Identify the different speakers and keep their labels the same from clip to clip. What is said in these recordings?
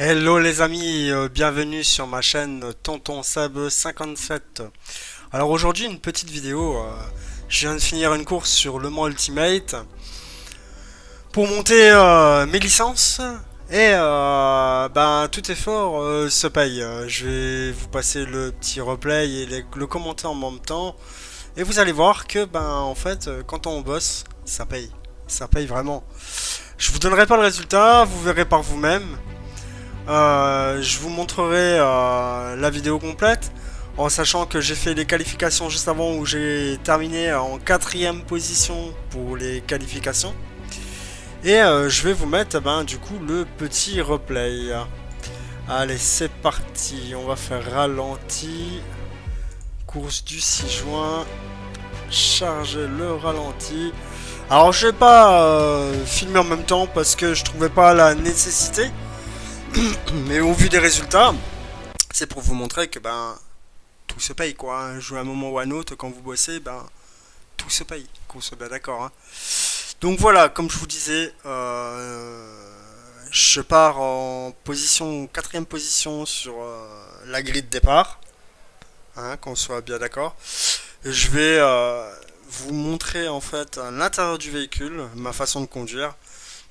Speaker 1: Hello les amis, bienvenue sur ma chaîne Tonton Seb 57. Alors aujourd'hui une petite vidéo, je viens de finir une course sur Le Mans Ultimate pour monter mes licences et tout effort se paye. Je vais vous passer le petit replay et le commenter en même temps et vous allez voir que en fait quand on bosse ça paye vraiment. Je vous donnerai pas le résultat, vous verrez par vous-même. Je vous montrerai la vidéo complète en sachant que j'ai fait les qualifications juste avant où j'ai terminé en quatrième position pour les qualifications et je vais vous mettre du coup le petit replay. Allez, c'est parti, on va faire ralenti, course du 6 juin, charger le ralenti. Alors je vais pas filmer en même temps parce que je trouvais pas la nécessité. Mais au vu des résultats, c'est pour vous montrer que tout se paye quoi. Hein. Jouer à un moment ou à un autre, quand vous bossez, tout se paye. Qu'on soit bien d'accord. Hein. Donc voilà, comme je vous disais, je pars en position, quatrième position sur la grille de départ. Hein, qu'on soit bien d'accord. Je vais vous montrer en fait à l'intérieur du véhicule, ma façon de conduire.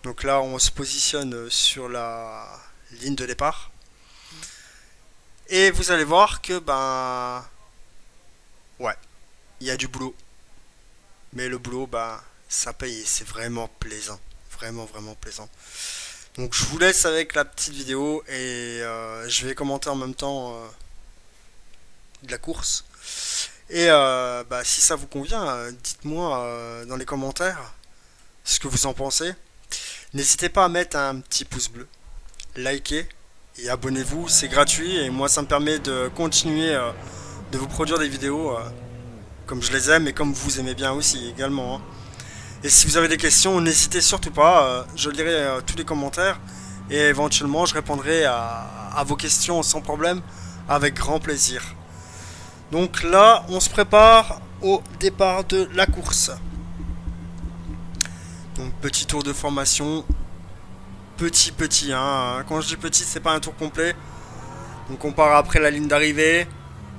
Speaker 1: Donc là, on se positionne sur la ligne de départ. Et vous allez voir que ouais, il y a du boulot. Mais le boulot ça paye et c'est vraiment plaisant. Vraiment plaisant. Donc je vous laisse avec la petite vidéo et je vais commenter en même temps de la course. Et si ça vous convient, dites-moi dans les commentaires ce que vous en pensez. N'hésitez pas à mettre un petit pouce bleu, liker et abonnez-vous, c'est gratuit et moi ça me permet de continuer de vous produire des vidéos comme je les aime et comme vous aimez bien aussi également. Hein. Et si vous avez des questions, n'hésitez surtout pas, je lirai tous les commentaires et éventuellement je répondrai à vos questions sans problème avec grand plaisir. Donc là, on se prépare au départ de la course. Donc petit tour de formation, petit hein. Quand je dis petit, c'est pas un tour complet. Donc on part après la ligne d'arrivée,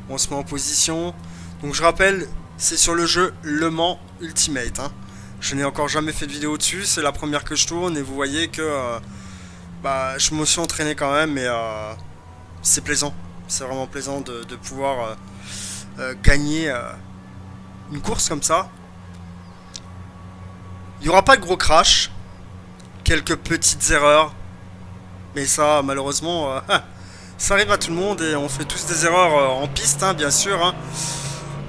Speaker 1: on se met en position. Donc je rappelle, c'est sur le jeu Le Mans Ultimate. Hein. Je n'ai encore jamais fait de vidéo dessus, c'est la première que je tourne et vous voyez que je me suis entraîné quand même et c'est plaisant. C'est vraiment plaisant de pouvoir gagner une course comme ça. Il n'y aura pas de gros crash, quelques petites erreurs, mais ça malheureusement ça arrive à tout le monde et on fait tous des erreurs en piste hein, bien sûr. Hein.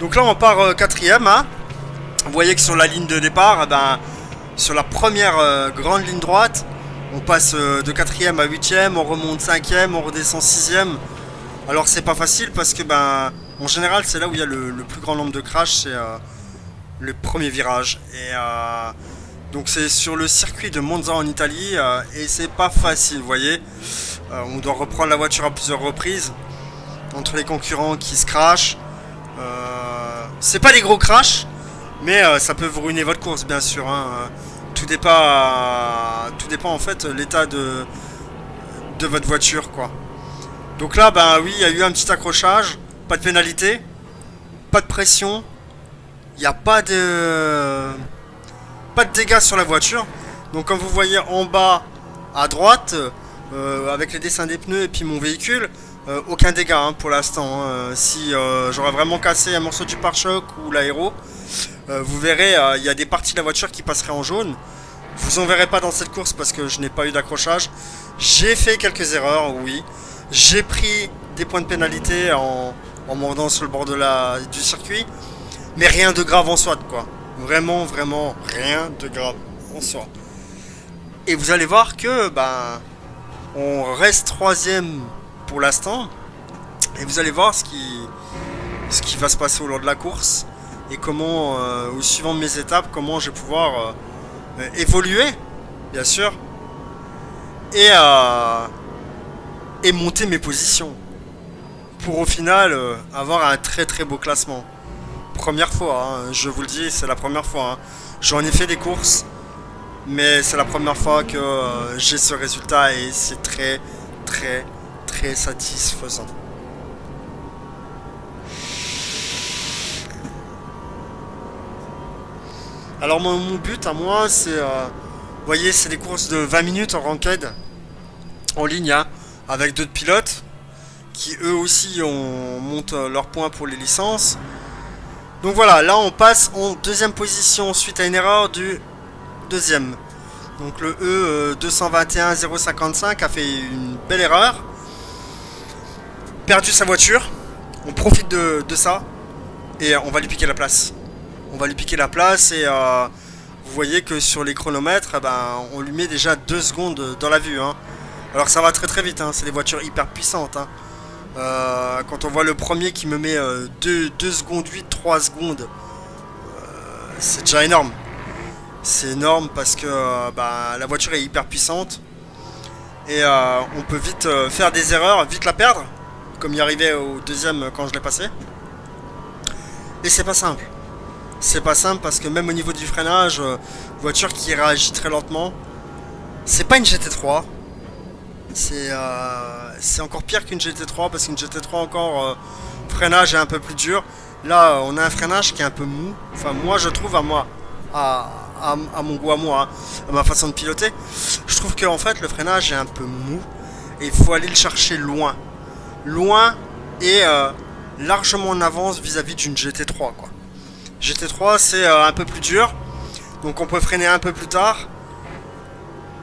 Speaker 1: Donc là on part quatrième. Hein. Vous voyez que sur la ligne de départ, sur la première grande ligne droite, on passe de quatrième à huitième, on remonte cinquième, on redescend sixième. Alors c'est pas facile parce que en général c'est là où il y a le plus grand nombre de crash, c'est le premier virage. Et donc c'est sur le circuit de Monza en Italie et c'est pas facile, vous voyez. On doit reprendre la voiture à plusieurs reprises entre les concurrents qui se crashent. C'est pas des gros crashs, mais ça peut vous ruiner votre course bien sûr. Hein. Tout dépend en fait l'état de votre voiture quoi. Donc là oui il y a eu un petit accrochage, pas de pénalité, pas de pression, il n'y a pas de dégâts sur la voiture. Donc comme vous voyez en bas à droite, avec les dessins des pneus et puis mon véhicule, aucun dégât hein, pour l'instant. Hein. Si j'aurais vraiment cassé un morceau du pare-choc ou l'aéro, vous verrez, il y a des parties de la voiture qui passeraient en jaune. Vous en verrez pas dans cette course parce que je n'ai pas eu d'accrochage. J'ai fait quelques erreurs, oui. J'ai pris des points de pénalité en mordant sur le bord du circuit. Mais rien de grave en soi, quoi. Vraiment rien de grave en soi. Et vous allez voir que on reste troisième pour l'instant. Et vous allez voir ce qui va se passer au long de la course. Et comment, au suivant de mes étapes, comment je vais pouvoir évoluer, bien sûr. Et monter mes positions. Pour au final avoir un très beau classement. Première fois, hein, je vous le dis, c'est la première fois. Hein. J'en ai fait des courses, mais c'est la première fois que j'ai ce résultat et c'est très très satisfaisant. Alors mon but à moi c'est, vous voyez, c'est des courses de 20 minutes en ranked, en ligne, hein, avec d'autres pilotes qui eux aussi montent leurs points pour les licences. Donc voilà, là on passe en deuxième position suite à une erreur du deuxième. Donc le E 221 055 a fait une belle erreur, perdu sa voiture. On profite de ça et on va lui piquer la place. On va lui piquer la place et vous voyez que sur les chronomètres, eh ben, on lui met déjà 2 secondes dans la vue, hein. Alors ça va très très vite, hein. C'est des voitures hyper puissantes, hein. Quand on voit le premier qui me met 2 secondes 8, 3 secondes, c'est déjà énorme. C'est énorme parce que bah, la voiture est hyper puissante et on peut vite faire des erreurs, vite la perdre, comme il arrivait au deuxième quand je l'ai passé. Et c'est pas simple. C'est pas simple parce que même au niveau du freinage, voiture qui réagit très lentement. C'est pas une GT3. C'est encore pire qu'une GT3 parce qu'une GT3 encore freinage est un peu plus dur. Là on a un freinage qui est un peu mou. Enfin moi je trouve à moi, à mon goût à moi, hein, à ma façon de piloter, je trouve que en fait le freinage est un peu mou et il faut aller le chercher loin. Loin et largement en avance vis-à-vis d'une GT3 quoi. GT3 c'est un peu plus dur, donc on peut freiner un peu plus tard.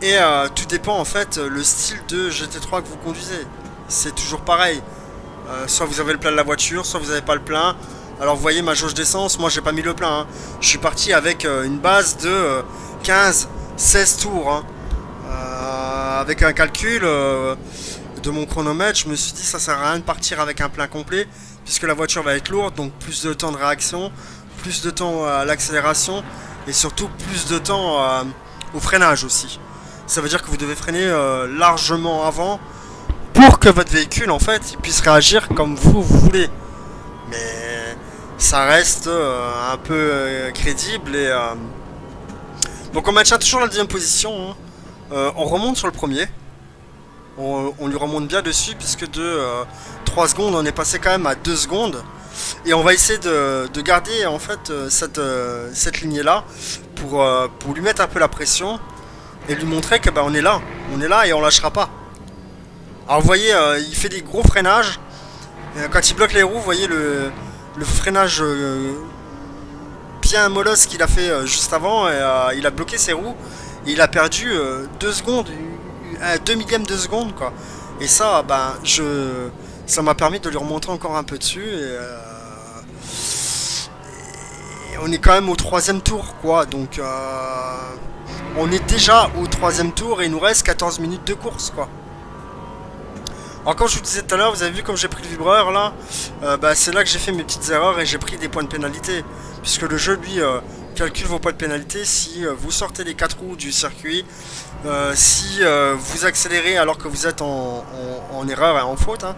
Speaker 1: Et tout dépend en fait le style de GT3 que vous conduisez. C'est toujours pareil. Soit vous avez le plein de la voiture, soit vous n'avez pas le plein. Alors vous voyez ma jauge d'essence, moi j'ai pas mis le plein, hein. Je suis parti avec une base de 15-16 tours, hein. Avec un calcul de mon chronomètre, je me suis dit ça sert à rien de partir avec un plein complet, puisque la voiture va être lourde, donc plus de temps de réaction, plus de temps à l'accélération, et surtout plus de temps au freinage aussi. Ça veut dire que vous devez freiner largement avant pour que votre véhicule en fait il puisse réagir comme vous voulez. Mais ça reste un peu crédible et donc on maintient toujours la deuxième position, hein. On remonte sur le premier. On lui remonte bien dessus puisque de 3 secondes on est passé quand même à 2 secondes. Et on va essayer de garder en fait cette lignée là pour lui mettre un peu la pression et lui montrer que bah, on est là et on lâchera pas. Alors vous voyez il fait des gros freinages. Quand il bloque les roues, vous voyez le freinage bien molosse qu'il a fait juste avant, et il a bloqué ses roues et il a perdu 2 secondes, 2 millièmes de seconde quoi. Et ça ben ça m'a permis de lui remonter encore un peu dessus et on est quand même au 3ème tour quoi, donc on est déjà au 3ème tour et il nous reste 14 minutes de course quoi. Alors comme je vous disais tout à l'heure, vous avez vu comme j'ai pris le vibreur là, bah, c'est là que j'ai fait mes petites erreurs et j'ai pris des points de pénalité, puisque le jeu lui calcule vos points de pénalité si vous sortez les 4 roues du circuit, si vous accélérez alors que vous êtes en erreur et en faute, hein.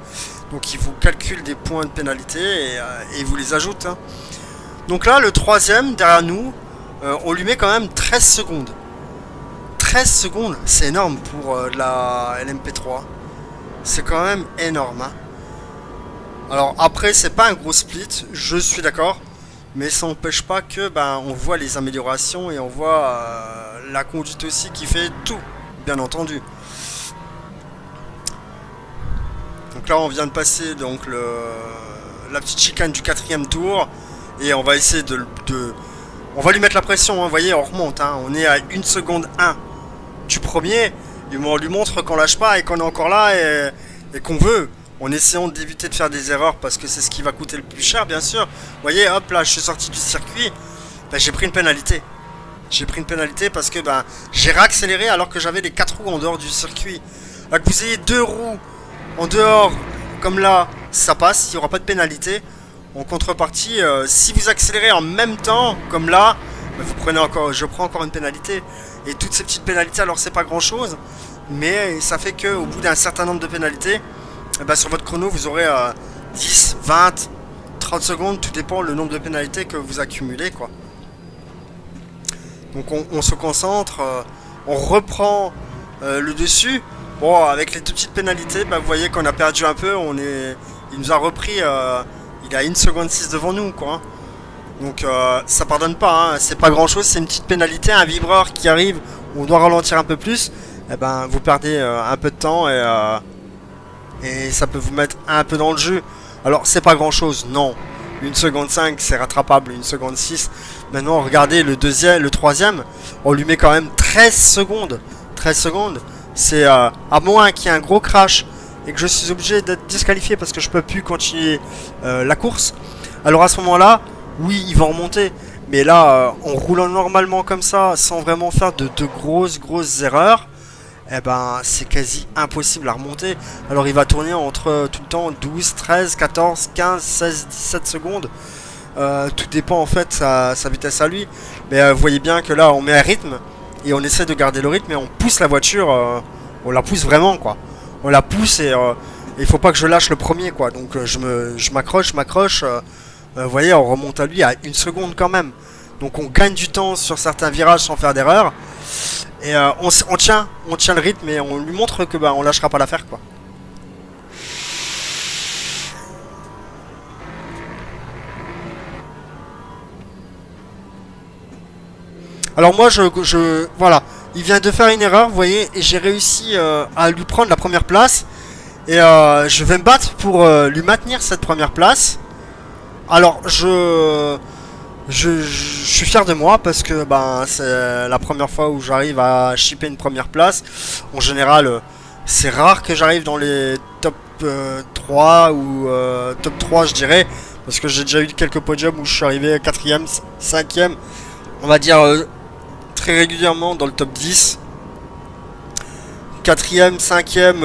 Speaker 1: Donc il vous calcule des points de pénalité et vous les ajoute, hein. Donc là le 3ème derrière nous, on lui met quand même 13 secondes. 13 secondes, c'est énorme pour la LMP3. C'est quand même énorme, hein. Alors après c'est pas un gros split, je suis d'accord, mais ça n'empêche pas que ben, on voit les améliorations et on voit la conduite aussi qui fait tout, bien entendu. Donc là on vient de passer donc la petite chicane du 4ème tour et on va essayer on va lui mettre la pression, hein. Vous voyez on remonte, hein. On est à 1 seconde 1 du premier. Et on lui montre qu'on lâche pas et qu'on est encore là et qu'on veut, en essayant d'éviter de faire des erreurs parce que c'est ce qui va coûter le plus cher bien sûr. Vous voyez, hop là je suis sorti du circuit, ben, j'ai pris une pénalité. J'ai pris une pénalité parce que ben, j'ai réaccéléré alors que j'avais les 4 roues en dehors du circuit. Là, que vous ayez 2 roues en dehors comme là, ça passe, il n'y aura pas de pénalité. En contrepartie, si vous accélérez en même temps comme là, ben, je prends encore une pénalité. Et toutes ces petites pénalités, alors c'est pas grand chose, mais ça fait qu'au bout d'un certain nombre de pénalités, eh ben, sur votre chrono vous aurez 10, 20, 30 secondes, tout dépend le nombre de pénalités que vous accumulez quoi. Donc on se concentre, on reprend le dessus, Bon, avec les toutes petites pénalités, bah, vous voyez qu'on a perdu un peu. Il nous a repris. Il a 1 seconde 6 devant nous, quoi, hein. Donc ça pardonne pas, hein. C'est pas grand chose, c'est une petite pénalité, un vibreur qui arrive, où on doit ralentir un peu plus. Et ben vous perdez un peu de temps et ça peut vous mettre un peu dans le jeu. Alors c'est pas grand chose, non. 1 seconde 5 c'est rattrapable, 1 seconde 6. Maintenant regardez le deuxième, le troisième, on lui met quand même 13 secondes. 13 secondes, c'est à moins qu'il y ait un gros crash et que je suis obligé d'être disqualifié parce que je peux plus continuer la course. Alors à ce moment-là, oui, ils vont remonter. Mais là, en roulant normalement comme ça, sans vraiment faire de grosses erreurs, eh ben, c'est quasi impossible à remonter. Alors il va tourner entre tout le temps 12, 13, 14, 15, 16, 17 secondes. Tout dépend en fait sa vitesse à lui. Mais vous voyez bien que là, on met un rythme et on essaie de garder le rythme et on pousse la voiture. On la pousse vraiment, quoi. On la pousse et il faut pas que je lâche le premier, quoi. Donc je m'accroche. Vous voyez, on remonte à lui à 1 seconde quand même. Donc on gagne du temps sur certains virages sans faire d'erreur. Et on tient le rythme et on lui montre que bah, on lâchera pas l'affaire, quoi. Alors moi voilà, il vient de faire une erreur, vous voyez, et j'ai réussi à lui prendre la première place. Et je vais me battre pour lui maintenir cette première place. Alors je suis fier de moi parce que ben, c'est la première fois où j'arrive à chipper une première place. En général, c'est rare que j'arrive dans les top 3 ou top 3 je dirais. Parce que j'ai déjà eu quelques podiums où je suis arrivé 4ème, 5ème. On va dire très régulièrement dans le top 10. 4ème, 5ème,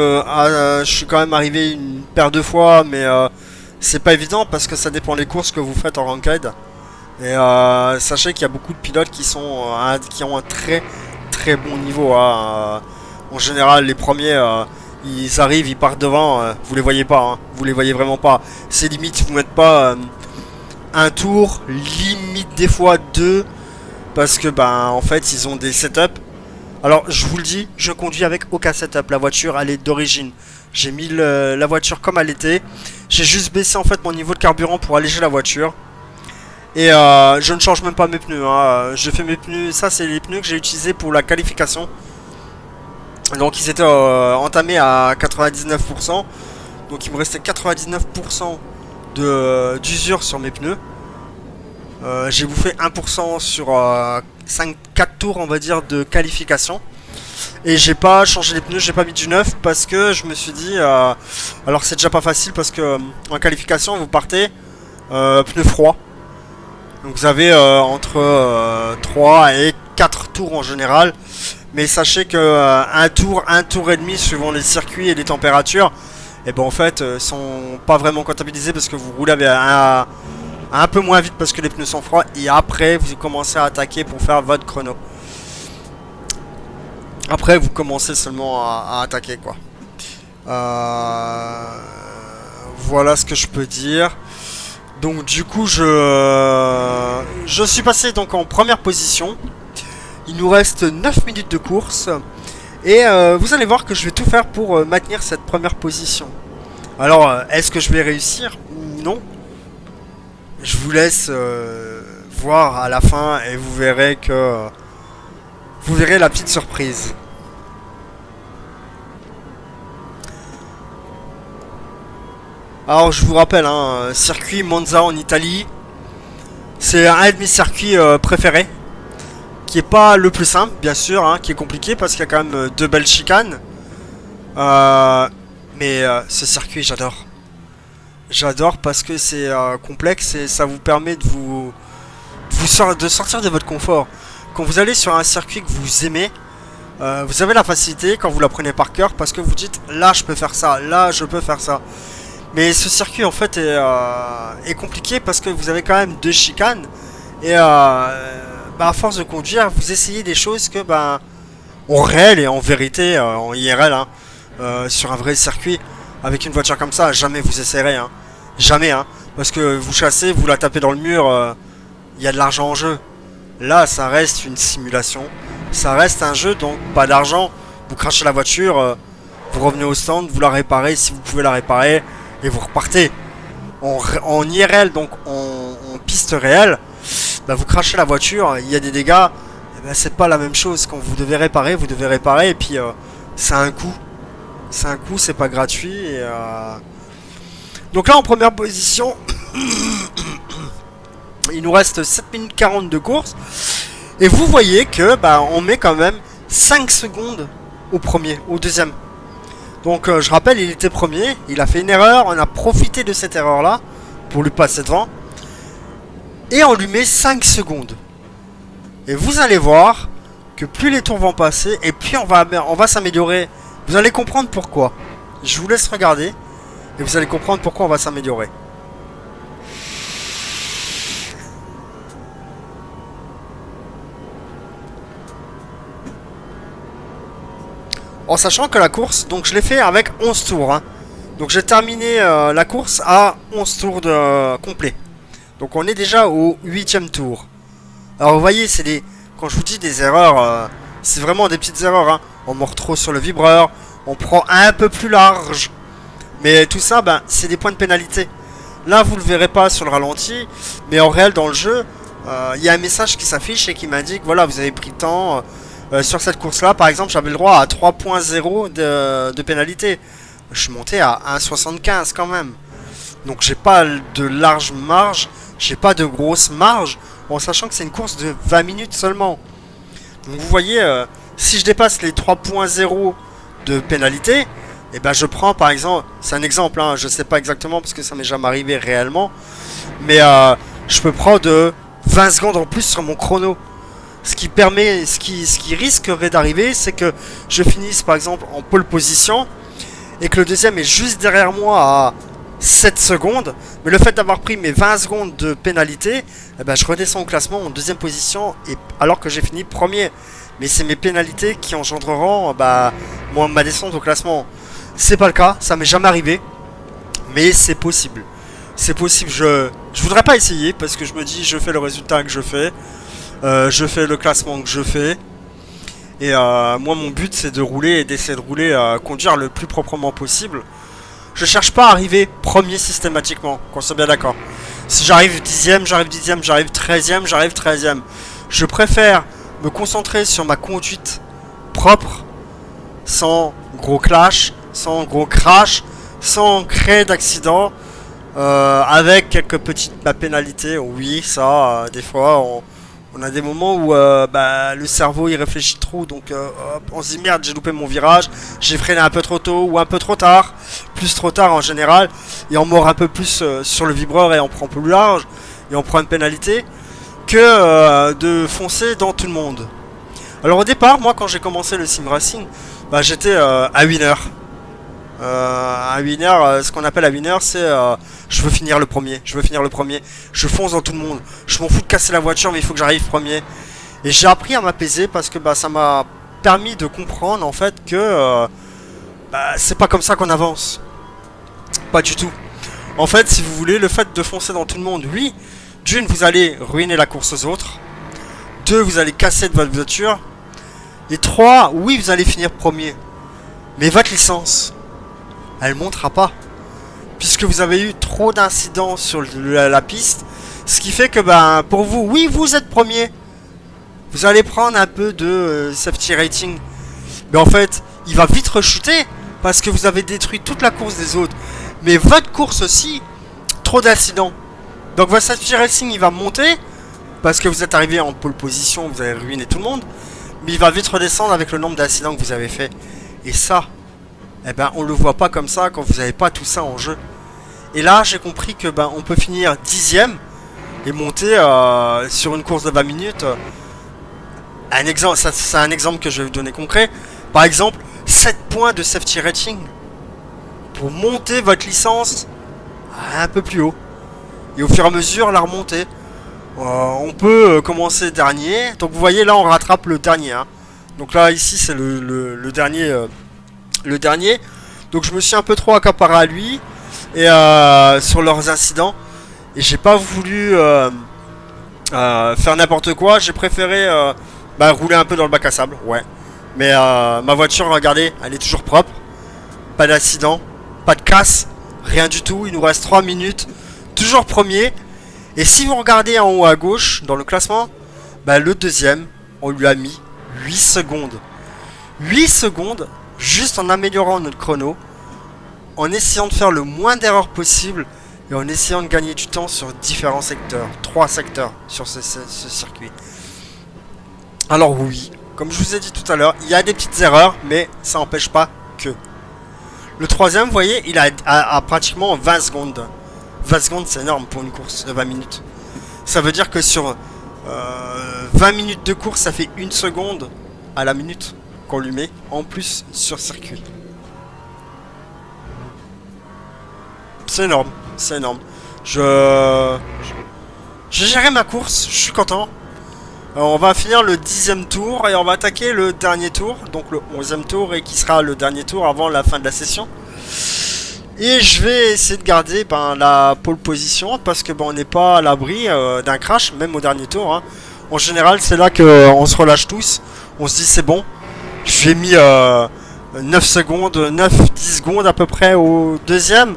Speaker 1: je suis quand même arrivé une paire de fois. Mais c'est pas évident parce que ça dépend des courses que vous faites en ranked. Et sachez qu'il y a beaucoup de pilotes qui ont un très bon niveau, hein. En général, les premiers, ils arrivent, ils partent devant, vous les voyez pas, hein. Vous les voyez vraiment pas. C'est limite, vous mettez pas un tour, limite des fois deux, parce que ben en fait ils ont des setups. Alors je vous le dis, je conduis avec aucun setup. La voiture, elle est d'origine. J'ai mis la voiture comme elle était. J'ai juste baissé en fait mon niveau de carburant pour alléger la voiture. Et je ne change même pas mes pneus, hein. Je fais mes pneus, ça c'est les pneus que j'ai utilisés pour la qualification. Donc ils étaient entamés à 99%. Donc il me restait 99% d'usure sur mes pneus. J'ai bouffé 1% sur 4 tours on va dire de qualification. Et j'ai pas changé les pneus, j'ai pas mis du neuf parce que je me suis dit alors c'est déjà pas facile parce que en qualification vous partez pneus froids. Donc vous avez entre 3 et 4 tours en général. Mais sachez que un tour et demi suivant les circuits et les températures, et ben en fait sont pas vraiment comptabilisés parce que vous roulez avec un peu moins vite parce que les pneus sont froids. Et après vous commencez à attaquer pour faire votre chrono. Après vous commencez seulement à attaquer, quoi. Voilà ce que je peux dire. Donc du coup je suis passé donc en première position. Il nous reste 9 minutes de course. Et vous allez voir que je vais tout faire pour maintenir cette première position. Alors est-ce que je vais réussir ou non? Je vous laisse voir à la fin et vous verrez que vous verrez la petite surprise. Alors je vous rappelle, hein, circuit Monza en Italie, c'est un de mes circuits préférés, qui est pas le plus simple bien sûr, hein, qui est compliqué parce qu'il y a quand même deux belles chicanes. Mais ce circuit j'adore. J'adore parce que c'est complexe et ça vous permet de sortir de votre confort. Quand vous allez sur un circuit que vous aimez, vous avez la facilité quand vous la prenez par cœur parce que vous dites là je peux faire ça, là je peux faire ça. Mais ce circuit en fait est compliqué parce que vous avez quand même deux chicanes. Et bah, à force de conduire, vous essayez des choses que bah, en réel et en vérité, en IRL, hein, sur un vrai circuit, avec une voiture comme ça, jamais vous essayerez. Hein. Jamais. Hein, parce que vous chassez, vous la tapez dans le mur, il y a de l'argent en jeu. Là, ça reste une simulation. Ça reste un jeu, donc pas d'argent. Vous crachez la voiture. vous revenez au stand, vous la réparez si vous pouvez la réparer, et vous repartez. En IRL, donc en piste réelle, bah vous crachez la voiture, il y a des dégâts, eh ben c'est pas la même chose. Quand vous devez réparer, et puis c'est un coût. C'est un coût, c'est pas gratuit. Donc là, en première position, il nous reste 7 minutes 40 de course. Et vous voyez que bah, on met quand même 5 secondes au premier, au deuxième. Donc je rappelle, il était premier, il a fait une erreur, on a profité de cette erreur là pour lui passer devant. Et on lui met 5 secondes. Et vous allez voir que plus les tours vont passer, et plus on va s'améliorer. Vous allez comprendre pourquoi. Je vous laisse regarder, et vous allez comprendre pourquoi on va s'améliorer. En sachant que la course, donc je l'ai fait avec 11 tours. Hein. Donc j'ai terminé la course à 11 tours complet. Donc on est déjà au 8e tour. Alors vous voyez, c'est des... Quand je vous dis des erreurs, c'est vraiment des petites erreurs. Hein. On mord trop sur le vibreur, on prend un peu plus large. Mais tout ça, ben, c'est des points de pénalité. Là, vous le verrez pas sur le ralenti. Mais en réel, dans le jeu, il y a un message qui s'affiche et qui m'indique, voilà, vous avez pris le temps... sur cette course-là, par exemple, j'avais le droit à 3.0 de pénalité. Je suis monté à 1.75 quand même. Donc j'ai pas de large marge, j'ai pas de grosse marge, en sachant que c'est une course de 20 minutes seulement. Donc vous voyez, si je dépasse les 3.0 de pénalité, et ben je prends par exemple, c'est un exemple, hein, je sais pas exactement parce que ça m'est jamais arrivé réellement, mais je peux prendre de 20 secondes en plus sur mon chrono. Ce qui risquerait d'arriver, c'est que je finisse par exemple en pole position et que le deuxième est juste derrière moi à 7 secondes. Mais le fait d'avoir pris mes 20 secondes de pénalité, eh ben, je redescends au classement en deuxième position et, alors que j'ai fini premier. Mais c'est mes pénalités qui engendreront ma descente au classement. C'est pas le cas, ça m'est jamais arrivé, mais c'est possible. C'est possible, je voudrais pas essayer parce que je me dis je fais le résultat que je fais. Je fais le classement que je fais. Et moi mon but c'est de rouler et d'essayer de rouler, conduire le plus proprement possible. Je cherche pas à arriver premier systématiquement, qu'on soit bien d'accord. Si j'arrive 10ème, j'arrive 10ème, j'arrive 13ème, j'arrive 13ème. Je préfère me concentrer sur ma conduite propre, sans gros clash, sans gros crash, sans créer d'accident, avec quelques petites pénalités. Oui, ça, des fois on a des moments où le cerveau il réfléchit trop, donc hop, on se dit merde, j'ai loupé mon virage, j'ai freiné un peu trop tôt ou un peu trop tard, plus trop tard en général, et on mord un peu plus sur le vibreur et on prend plus large, et on prend une pénalité, que de foncer dans tout le monde. Alors au départ, moi quand j'ai commencé le sim racing, j'étais un winner. Un winner, ce qu'on appelle un winner, c'est je veux finir le premier, je fonce dans tout le monde, je m'en fous de casser la voiture, mais il faut que j'arrive premier. Et j'ai appris à m'apaiser parce que ça m'a permis de comprendre en fait que c'est pas comme ça qu'on avance. Pas du tout. En fait, si vous voulez, le fait de foncer dans tout le monde, oui, d'une, vous allez ruiner la course aux autres, deux, vous allez casser de votre voiture, et trois, oui, vous allez finir premier. Mais votre licence, elle montera pas, puisque vous avez eu trop d'incidents sur la piste, ce qui fait que pour vous, oui, vous êtes premier, vous allez prendre un peu de safety rating, mais en fait il va vite rechuter parce que vous avez détruit toute la course des autres, mais votre course aussi, trop d'incidents, donc votre safety rating il va monter parce que vous êtes arrivé en pole position, vous avez ruiné tout le monde, mais il va vite redescendre avec le nombre d'incidents que vous avez fait. Et ça, on le voit pas comme ça quand vous n'avez pas tout ça en jeu. Et là j'ai compris que on peut finir 10ème et monter sur une course de 20 minutes. Un exemple, c'est un exemple que je vais vous donner concret. Par exemple, 7 points de safety rating pour monter votre licence un peu plus haut. Et au fur et à mesure la remonter. On peut commencer dernier. Donc vous voyez là on rattrape le dernier. Hein. Donc là ici c'est le dernier. Le dernier. Donc je me suis un peu trop accaparé à lui. Et sur leurs incidents. Et j'ai pas voulu faire n'importe quoi. J'ai préféré rouler un peu dans le bac à sable. Ouais. Mais ma voiture, regardez, elle est toujours propre. pas d'accident, pas de casse, rien du tout. Il nous reste 3 minutes, toujours premier. Et si vous regardez en haut à gauche, dans le classement, bah, le deuxième, on lui a mis 8 secondes. 8 secondes, juste en améliorant notre chrono, en essayant de faire le moins d'erreurs possible et en essayant de gagner du temps sur différents secteurs. 3 secteurs sur ce circuit. Alors oui, comme je vous ai dit tout à l'heure, il y a des petites erreurs, mais ça n'empêche pas que. Le troisième, vous voyez, il a pratiquement 20 secondes. 20 secondes, c'est énorme pour une course de 20 minutes. Ça veut dire que sur 20 minutes de course, ça fait 1 seconde à la minute qu'on lui met, en plus sur circuit. C'est énorme, c'est énorme. J'ai géré ma course, je suis content. On va finir le 10e tour et on va attaquer le dernier tour, donc le 11e tour, et qui sera le dernier tour avant la fin de la session. Et je vais essayer de garder la pole position parce que on n'est pas à l'abri d'un crash, même au dernier tour. Hein. En général, c'est là qu'on se relâche tous. On se dit c'est bon. J'ai mis 9 secondes, 9-10 secondes à peu près au deuxième.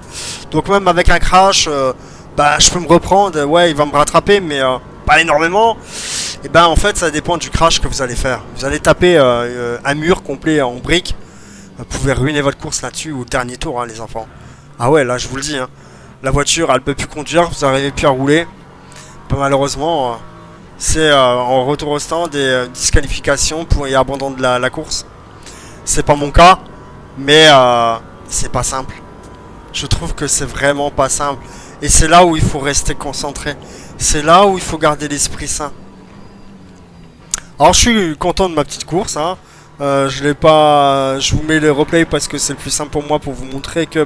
Speaker 1: Donc même avec un crash, je peux me reprendre. Ouais, il va me rattraper, mais pas énormément. Et en fait, ça dépend du crash que vous allez faire. Vous allez taper un mur complet en briques. Vous pouvez ruiner votre course là-dessus au dernier tour, hein, les enfants. Ah ouais, là, je vous le dis. Hein. La voiture, elle peut plus conduire. Vous n'arrivez plus à rouler. Malheureusement, c'est en retour au stand des disqualifications et abandon de la course. C'est pas mon cas, mais c'est pas simple. Je trouve que c'est vraiment pas simple. Et c'est là où il faut rester concentré. C'est là où il faut garder l'esprit sain. Alors je suis content de ma petite course. Hein. Je vous mets le replay parce que c'est le plus simple pour moi pour vous montrer que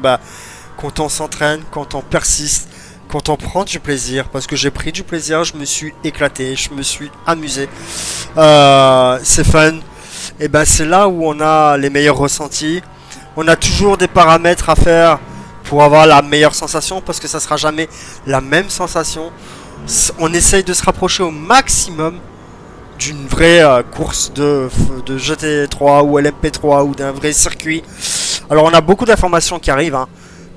Speaker 1: quand on s'entraîne, quand on persiste, quand on prend du plaisir, parce que j'ai pris du plaisir, je me suis éclaté, je me suis amusé. C'est fun. Et c'est là où on a les meilleurs ressentis. On a toujours des paramètres à faire pour avoir la meilleure sensation, parce que ça sera jamais la même sensation. On essaye de se rapprocher au maximum d'une vraie course de GT3 ou LMP3 ou d'un vrai circuit. Alors on a beaucoup d'informations qui arrivent, hein,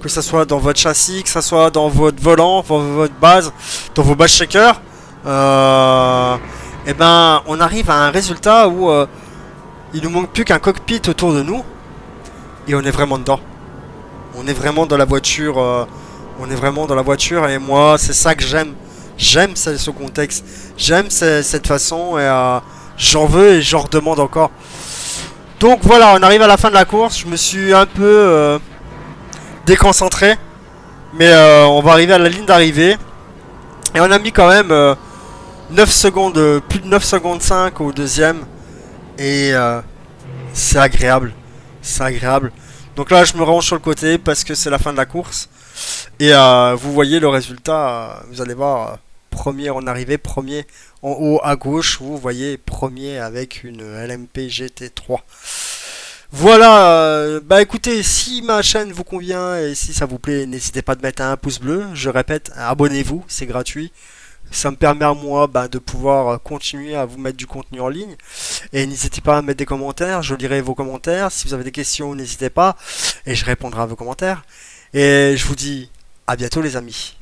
Speaker 1: que ce soit dans votre châssis, que ce soit dans votre volant, dans votre base, dans vos base shakers. On arrive à un résultat où il nous manque plus qu'un cockpit autour de nous et on est vraiment dedans. On est vraiment dans la voiture. On est vraiment dans la voiture et moi c'est ça que j'aime. J'aime ce contexte, j'aime cette façon et j'en veux et j'en redemande encore. Donc voilà, on arrive à la fin de la course. Je me suis un peu déconcentré, mais on va arriver à la ligne d'arrivée. Et on a mis quand même 9 secondes, plus de 9 secondes 5 au deuxième. Et c'est agréable, c'est agréable. Donc là je me range sur le côté parce que c'est la fin de la course. Et vous voyez le résultat, vous allez voir, premier en arrivée, premier en haut à gauche, vous voyez premier avec une LMP GT3. Voilà, écoutez, si ma chaîne vous convient et si ça vous plaît, n'hésitez pas de mettre un pouce bleu. Je répète, abonnez-vous, c'est gratuit. Ça me permet à moi de pouvoir continuer à vous mettre du contenu en ligne. Et n'hésitez pas à mettre des commentaires, je lirai vos commentaires. Si vous avez des questions, n'hésitez pas et je répondrai à vos commentaires. Et je vous dis à bientôt les amis.